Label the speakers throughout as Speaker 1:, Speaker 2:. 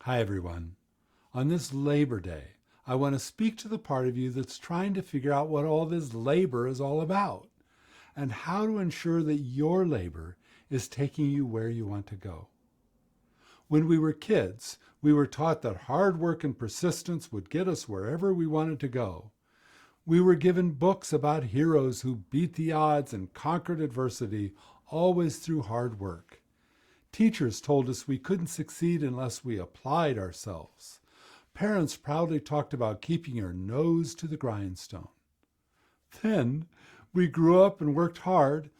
Speaker 1: Hi, everyone. On this Labor Day, I want to speak to the part of you that's trying to figure out what all this labor is all about and how to ensure that your labor is taking you where you want to go. When we were kids, we were taught that hard work and persistence would get us wherever we wanted to go. We were given books about heroes who beat the odds and conquered adversity, always through hard work. Teachers told us we couldn't succeed unless we applied ourselves. Parents proudly talked about keeping your nose to the grindstone. Then we grew up and worked hard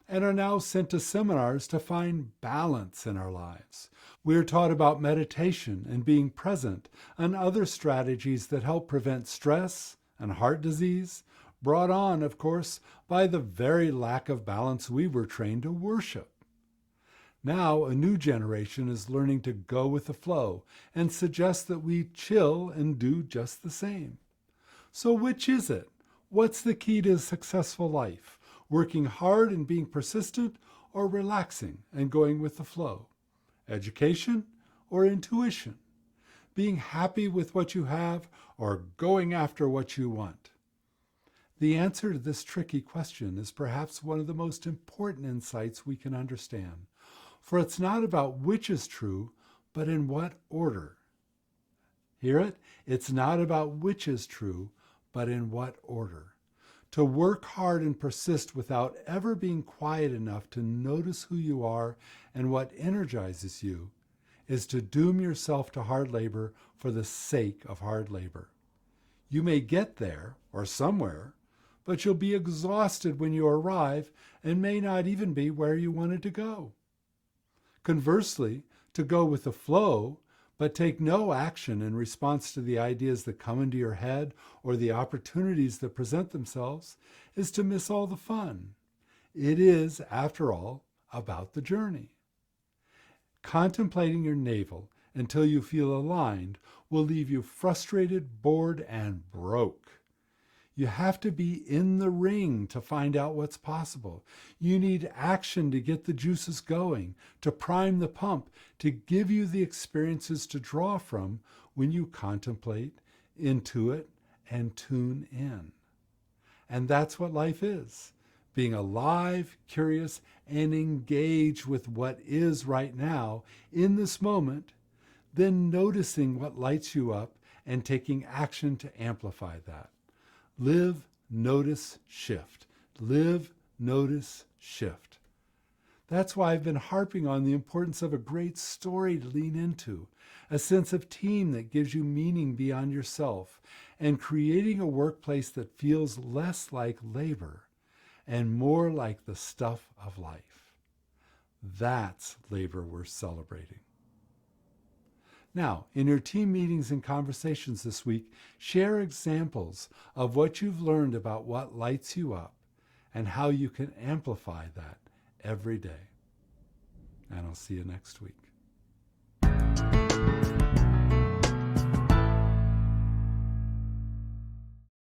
Speaker 1: and are now sent to seminars to find balance in our lives. We are taught about meditation and being present and other strategies that help prevent stress and heart disease, brought on, of course, by the very lack of balance we were trained to worship. Now, a new generation is learning to go with the flow and suggests that we chill and do just the same. So which is it? What's the key to a successful life? Working hard and being persistent, or relaxing and going with the flow? Education or intuition? Being happy with what you have or going after what you want? The answer to this tricky question is perhaps one of the most important insights we can understand. For it's not about which is true, but in what order. Hear it? It's not about which is true, but in what order. To work hard and persist without ever being quiet enough to notice who you are and what energizes you is to doom yourself to hard labor for the sake of hard labor. You may get there, or somewhere, but you'll be exhausted when you arrive and may not even be where you wanted to go. Conversely, to go with the flow, but take no action in response to the ideas that come into your head or the opportunities that present themselves, is to miss all the fun. It is, after all, about the journey. Contemplating your navel until you feel aligned will leave you frustrated, bored, and broke. You have to be in the ring to find out what's possible. You need action to get the juices going, to prime the pump, to give you the experiences to draw from when you contemplate, intuit, and tune in. And that's what life is. Being alive, curious, and engaged with what is right now in this moment, then noticing what lights you up and taking action to amplify that. Live, notice, shift. Live, notice, shift. That's why I've been harping on the importance of a great story to lean into, a sense of team that gives you meaning beyond yourself, and creating a workplace that feels less like labor and more like the stuff of life. That's labor worth celebrating. Now, in your team meetings and conversations this week, share examples of what you've learned about what lights you up and how you can amplify that every day. And I'll see you next week.